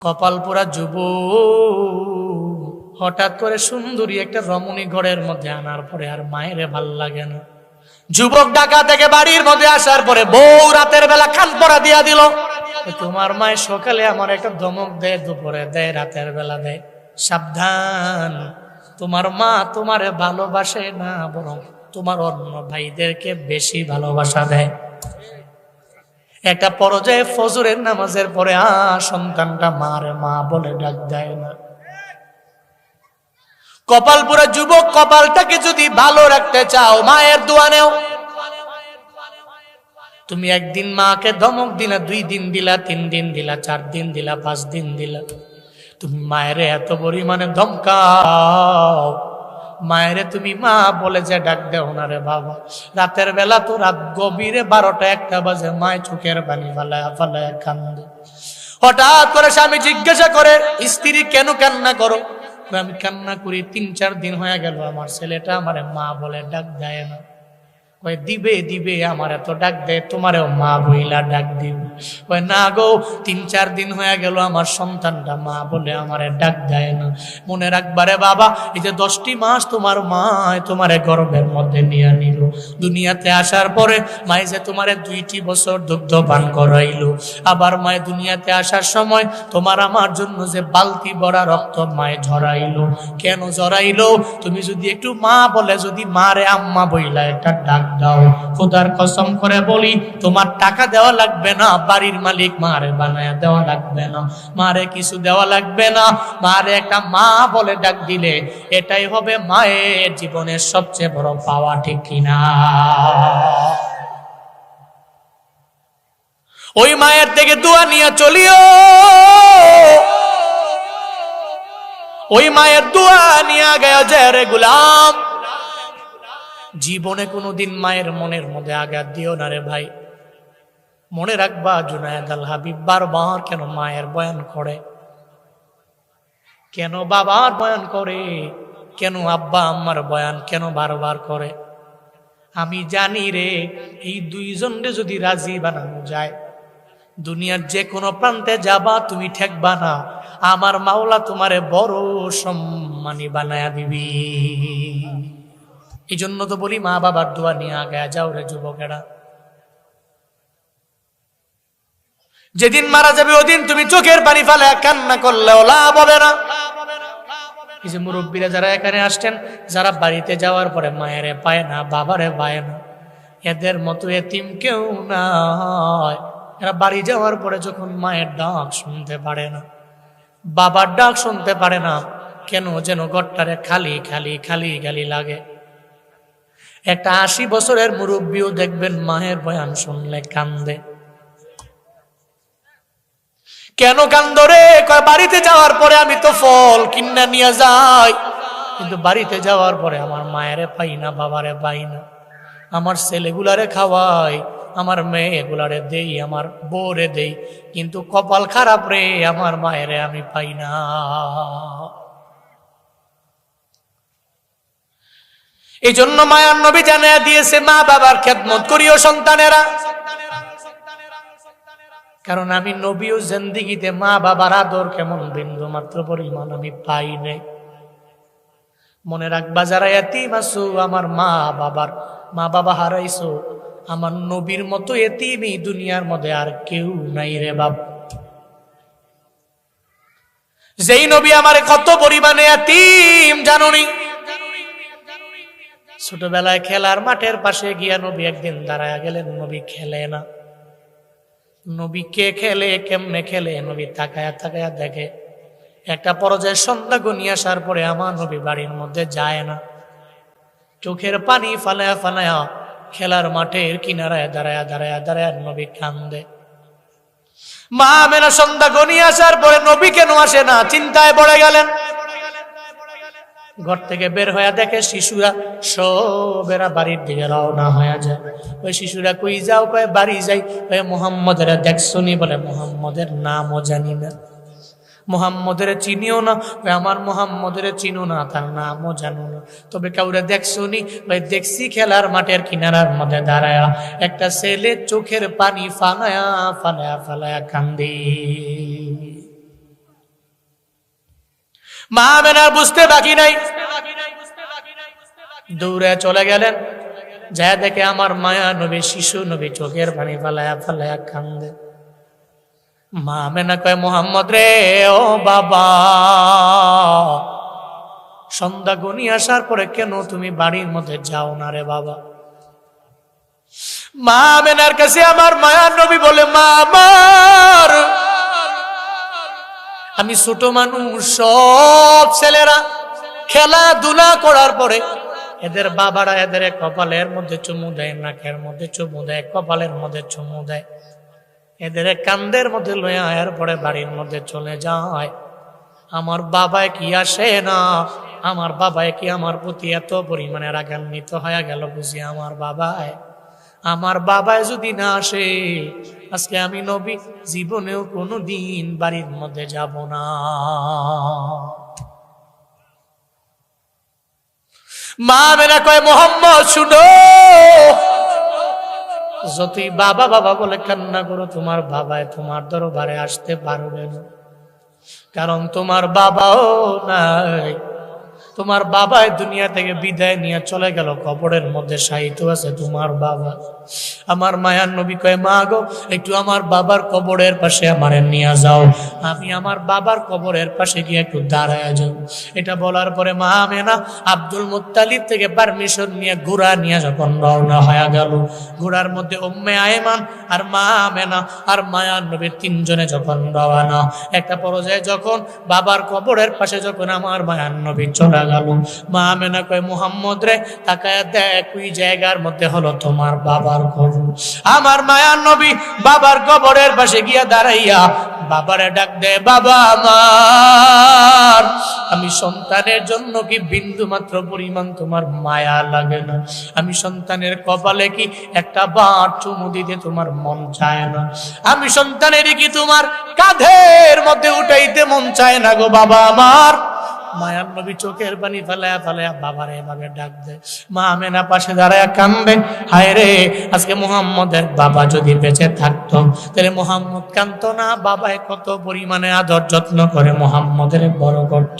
কপাল পোড়া যুবক হঠাৎ করে সুন্দরী একটা রমণী ঘরের মধ্যে আনার পরে আর মায়ের ভাল লাগে না। যুবক ঢাকা থেকে বাড়ির মধ্যে আসার পরে বউ রাতের বেলা কান পড়া দিয়া দিল, তোমার মায়ের সকালে আমার একটা ধমক দেয়, দুপুরে দেয়, রাতের বেলা দেয়, সাবধান, তোমার মা তোমারে ভালোবাসে না, বরং তোমার অন্য ভাইদেরকে বেশি ভালোবাসা দেয়। একটা পর্যায়ে ফজরের নামাজের পরে সন্তানটা মারে মা বলে ডাক দেয় না। কপাল পুরা যুবক, কপালটাকে যদি ভালো রাখতে চাও মায়ের দোয়া নেও। তুমি একদিন মাকে ধমক দিলা, 2 দিন দিলা, 3 দিন দিলা, 4 দিন দিলা, 5 দিন দিলা, তুমি মায়েরে এত পরিমাণে ধমকাও, মায়েরে তুমি মা বলে যে ডাক দেও না রে বাবা। রাতের বেলা তো রাত গভীরে 12টা 1টা বাজে, মায়ের চোখের পানি ফালায়া ফালায়া কান্দে। হঠাৎ করে স্বামী জিজ্ঞাসা করে, স্ত্রী কেন কান্না করো? আমি কান্না করি 3-4 দিন হয়ে গেল আমার ছেলেটা আমারে মা বলে ডাক দেয় না। কয় দিবে দিবে, আমার এত ডাক দেয়, তোমারও মা বইলা ডাক দিব। কয় না গো, 3-4 দিন হয়ে গেল আমার সন্তানটা মা বলে আমারে ডাক দেয় না। মনে রাখবারে বাবা, এই যে 10টি মাস তোমার মা তোমারে গর্ভের মধ্যে নিয়ে নিল, দুনিয়াতে আসার পরে মায়ে যে তোমারে 2টি বছর দুগ্ধ পান করাইলো, আবার মায়ে দুনিয়াতে আসার সময় তোমার আমার জন্য যে বালতি ভরা রক্ত মায়ে ঝরাইলো। কেন ঝরাইলো? তুমি যদি একটু মা বলে যদি মারে আম্মা বইলা একটা ডাক দাও, খোদার কসম করে বলি তোমার টাকা দেওয়া লাগবে না, বাড়ির মালিক মারে বানায়া দেওয়া লাগবে না, মারে কিছু দেওয়া লাগবে না, মারে একটা মা বলে ডাক দিলে এটাই হবে মায়ের জীবনের সবচেয়ে বড় পাওয়া, ঠিক কিনা? ওই মায়ের থেকে দোয়া নিয়ে চলিও, ওই মায়ের দোয়া নিয়ে গেছে যে রে গোলাম, জীবনে কোনোদিন মায়ের মনের মধ্যে আঘাত দিও না রে ভাই। মনে রাখবা জুনায়েদ আল হাবিব বারবার কেন মায়ের বয়ান করে, কেন বাবার বয়ান করে, কেন আব্বা আম্মার বয়ান কেন বারবার করে? আমি জানি রে, এই 2 জনকে যদি রাজি বানানো যায়, দুনিয়ার যে কোনো প্রান্তে যাবা তুমি ঠেকবা না, আমার মাওলা তোমারে বড় সম্মানী বানায়া দিবি। এই জন্য তো বলি মা বাবার দোয়া নিয়ে আগে যাও রে যুবকেরা। যেদিন মারা যাবে ওদিন তুমি চোখের পানি ফেলে কান্না করলেও লাভ হবে না। এই যে মুরব্বীরা যারা এখানে আসছেন, যারা বাড়িতে যাওয়ার পরে মায়েরে পায় না, বাবারে পায় না, এদের মতো এতিম কেউ নাই। এরা বাড়ি যাওয়ার পরে যখন মায়ের ডাক শুনতে পারে না, বাবার ডাক শুনতে পারে না, কেন যেন ঘরটারে খালি খালি খালি খালি লাগে। একটা 80 বছরের মুরব্বীও দেখবেন মায়ের বয়ান শুনলে কান্দে। কেন কান্দো রে? কয় বাড়িতে যাওয়ার পরে আমি তো ফল কিনা নিয়ে যাই, কিন্তু বাড়িতে যাওয়ার পরে আমার মায়েরে পাই না, বাবারে পাই না, আমার ছেলেগুলারে খাওয়াই, আমার মেয়েগুলারে দেই, আমার বউরে দেই, কিন্তু কপাল খারাপ রে, আমার মায়েরে আমি পাই না। এই জন্য মায়ার নবী জানিয়ে দিয়েছে, মা বাবার খেদমত করিও সন্তানেরা, কারণ আমি নবীও জিন্দেগিতে মা বাবার আদর কেমন বিন্দু মাত্র পরিমাণ আমি পাই নাই। মনে রাখবা যারা এতিম আছো, আমার মা বাবা হারাইছো, আমার নবীর মতো এতিম এই দুনিয়ার মধ্যে আর কেউ নাই রে বাপ। যেই নবী আমারে কত পরিমাণে এতিম জানোনি? ছোটবেলায় খেলার মাঠের পাশে গিয়া নবী একদিন দাঁড়ায়া গেলেন, নবী খেলে না। নবী কে খেলে, কেমনে খেলে, নবী তাকায়া তাকায়া দেখে। একটা পর্যায়ে সন্ধ্যা গনিয়ে আসার পরে আমার নবী বাড়ির মধ্যে যায় না, চোখের পানি ফালায়া ফালায়া খেলার মাঠের কিনারায় দাঁড়ায়া দাঁড়ায়া দাঁড়ায়া নবী কান্দে। মা আমেনা সন্ধ্যা গনিয়ে আসার পরে নবী কেন আসে না চিন্তায় পড়ে গেলেন। ঘর থেকে বের হয়ে দেখে শিশুরা সবেরা বাড়ির দিকে রওনা হয়ে যায়। ওই শিশুরা কই যাও? কয় বাড়ি যাই। কয় মুহাম্মদের দেখছনি? বলে মুহাম্মদের নামও জানি না, মুহাম্মদের চিনিও না। আমার মুহাম্মদের চিনো না, তার নামও জানো না, তবে কাউরে দেখছনি? ভাই দেখছি খেলার মাঠের কিনারার মধ্যে দাঁড়ায়া একটা ছেলে চোখের পানি ফালায়া ফালায়া ফালায়া কান্দে। মা আমেনার বুঝতে বাকি নাই, দৌড়ে চলে গেলেন। যা দেখে আমার মায়া নবী, শিশু নবী চোখের পানি ফালায়া ফালায়া কান্দে। মা আমেনা কয়, মোহাম্মদ রে, ও বাবা, সন্ধ্যা গনি আসার পরে কেন তুমি বাড়ির মধ্যে যাও না রে বাবা? মা আমেনার কাছে আমার মায়ার নবী বলে, মা আমার, আমি ছোট মানুষ, সব ছেলেরা খেলাধুলা করার পরে এদের বাবারা এদের কপালের মধ্যে চুমু দেয়, নাকের মধ্যে চুমু দেয়, কপালের মধ্যে চুমু দেয়, এদের কান্দের মধ্যে লয়ে আয়ার পরে বাড়ির মধ্যে চলে যায়। আমার বাবায় কি আসে না? আমার বাবায় কি আমার প্রতি এত পরিমাণে রাগান্বিত হয়ে গেল বুঝি? আমার বাবায় যদি না আসে, আজকে আমি নবী জীবনেও কোনোদিন বাড়ির মধ্যে যাব না। মা মেনা কয়, মোহাম্মদ শুনো, যতই বাবা বাবা বলে কান্না করো, তোমার বাবায় তোমার দরবারে আসতে পারবে না, কারণ তোমার বাবাও নাই। তোমার বাবাই দুনিয়া থেকে বিদায় নিয়ে চলে গেল, কবরের মধ্যে শায়িত আছে তোমার বাবা। আমার মায়ার নবী কয়, মা গো, একটু আমার বাবার কবরের পাশে আমারে নিয়ে যাও, আমি আমার বাবার কবরের পাশে গিয়ে একটু দাঁড়ায় যাও। এটা বলার পরে মা আমেনা আব্দুল মুত্তালিব থেকে পারমিশন নিয়ে ঘোড়া নিয়ে যখন রওনা হয়ে গেল, ঘোড়ার মধ্যে উম্মে আয়মান আর মা আমেনা আর মায়ার নবীর তিনজনে যখন রওনা, একটা পর্যায়ে যখন বাবার কবরের পাশে যখন আমার মায়ার নবী চলে গেল, মা আমেনা কয়, মুহাম্মদ রে, তাকায় দেখ ওই জায়গার মধ্যে হলো তোমার বাবার কবর। আমার মায়ার নবী বাবার কবরের পাশে গিয়া দাঁড়াইয়া বাবারে ডাক দে, বাবা আমার, আমি সন্তানের জন্য কি বিন্দু মাত্র পরিমাণ তোমার মায়া লাগে না? আমি সন্তানের কপালে কি একটা বার চুমু দিতে তোমার মন চায় না? আমি সন্তানের কি তোমার কাঁধের মধ্যে উঠাইতে মন চায় না গো বাবা আমার? মায়ার নবী চোখের পানি ফেলায়া ফেলায়া বাবারে এভাবে ডাক দেয়। মা আমেনা পাশে দাঁড়ায় কান্দে, হায় রে, আজকে মুহাম্মদের বাবা যদি বেঁচে থাকতো তাহলে মুহাম্মদ কান্দতো না? বাবায় কত পরিমাণে আদর যত্ন করে মুহাম্মদের বড় করত।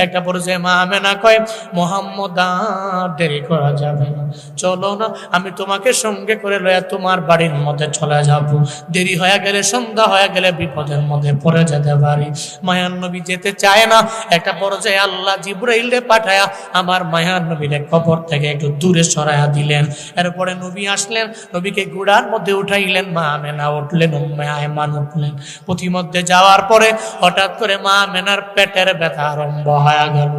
একটা পর্যায়ে মা আমেনা কয়, মুহাম্মদ আর দেরি করা যাবে না, চলো না, আমি তোমাকে সঙ্গে করে লইয়া তোমার বাড়ির মধ্যে চলে যাব। দেরি হয়ে গেলে, সন্ধ্যা হয়ে গেলে বিপদের মধ্যে পড়ে যেতে পারি। মায়ার নবী যেতে চায় না। একটা পর্যায়ে আল্লাহ জিবরাইলে পাঠায়া আমার মায়ার নবীরে কবর থেকে একটু দূরে সরাইয়া দিলেন। এরপরে নবী আসলেন, নবীকে ঘোড়ার মধ্যে উঠাইলেন, মা আমেনা উঠলেন, উম্মে আয়মান উঠলেন। পথিমধ্যে যাওয়ার পরে হঠাৎ করে মা আমেনার পেটের ব্যথা আরম্ভ হয়ে গেল।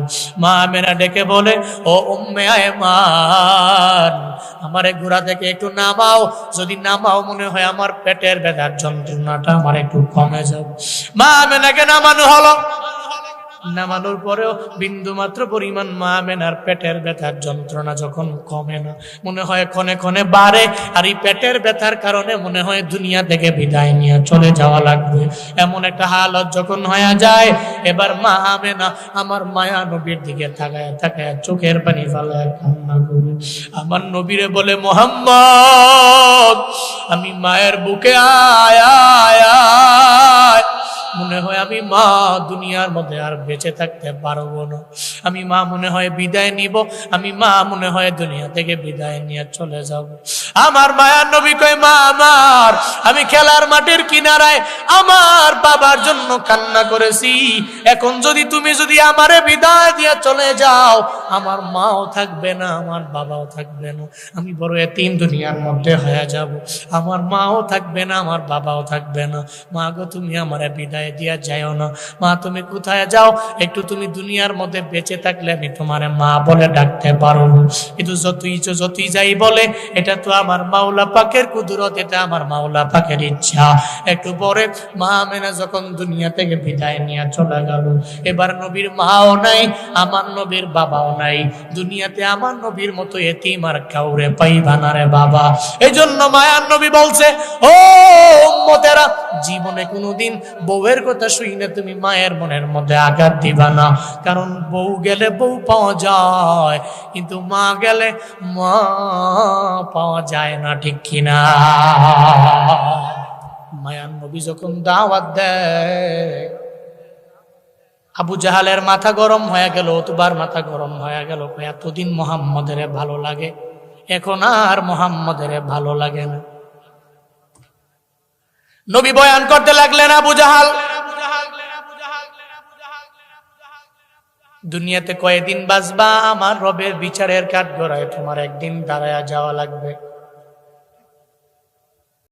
মা আমেনা ডেকে বলে, ও উম্মে আয়মান, আমারে ঘোড়া থেকে একটু নামাও, যদি নামাও মনে হয় আমার পেটের ব্যথার যন্ত্রণাটা আমার একটু কমে যাবে। মা আমেনাকে নামানো হলো। নামানোর পরেও বিন্দু মাত্র পরিমাণ মা আমেনার পেটের ব্যথার যন্ত্রণা যখন কমে না, মনে হয় ক্ষণে ক্ষণে বাড়ে। আর এই পেটের ব্যথার কারণে মনে হয় দুনিয়া থেকে বিদায় নিয়ে চলে যাওয়া লাগবে। এমন একটা হালত যখন হয়ে যায়, এবার মা আমেনা আমার মায়া নবীর দিকে তাকায় তাকায় চোখের পানি ফেলায় কান্না করে আমার নবীরে বলে, মুহাম্মদ, আমি মায়ের বুকে আয় আয় আয়, মনে হয় আমি মা দুনিয়ার মধ্যে আর বেঁচে থাকতে পারবো না। আমি মা মনে হয় বিদায় নিব, আমি মা মনে হয় দুনিয়া থেকে বিদায় নিয়ে চলে যাব। আমার মায়ার নবী কয়, মা আমার, আমি খেলার মাঠের কিনারায় আমার বাবার জন্য কান্না করেছি, এখন যদি আমারে বিদায় দিয়ে চলে যাও, আমার মাও থাকবে না, আমার বাবাও থাকবে না, আমি বড় এতিম দুনিয়ার মধ্যে হয়ে যাব। আমার মাও থাকবে না, আমার বাবাও থাকবে না। মা গো, তুমি আমারে বিদায় দিয়া যাও না। মা তুমি কোথায় যাও? একটু তুমি দুনিয়ার মধ্যে বেঁচে থাকলে আমি তোমারে মা বলে ডাকতে পারবো, কিন্তু যতই যাই বলে, এটা তো আমার মাওলা পাকের কুদরত, এটা আমার মাওলা পাকের ইচ্ছা। একটু পরে মা আমেনা যখন দুনিয়া থেকে বিদায় নিয়ে চলে গেল, এবার নবীর মাও নাই, আমার নবীর বাবাও নাই। দুনিয়াতে আমার নবীর মতো এতিম আর কাউরে পাইবা না রে বাবা। এই জন্য মায়ার নবী বলছে, ও উম্মতেরা, জীবনে কোনোদিন বউয়ের কথা শুনে তুমি মায়ের মনের মধ্যে আঘাত দিবা না, কারণ বউ গেলে বউ পাওয়া যায়, কিন্তু মা গেলে মা পাওয়া যায় না, ঠিক কিনা? মায়ার নবী যখন দাওয়াত দেয়, আবু জাহালের মাথা গরম হয়ে গেল, উতবার মাথা গরম হয়ে গেল। এতদিন মুহাম্মদের ভালো লাগে, এখন আর মুহাম্মদের ভালো লাগে না। নবী বয়ান করতে লাগলেন, আবু জাহাল, দুনিয়াতে কয়দিন বাঁচবা? আমার রবের বিচারের কাঠগড়ায় তোমার একদিন দাঁড়ায়া যাওয়া লাগবে।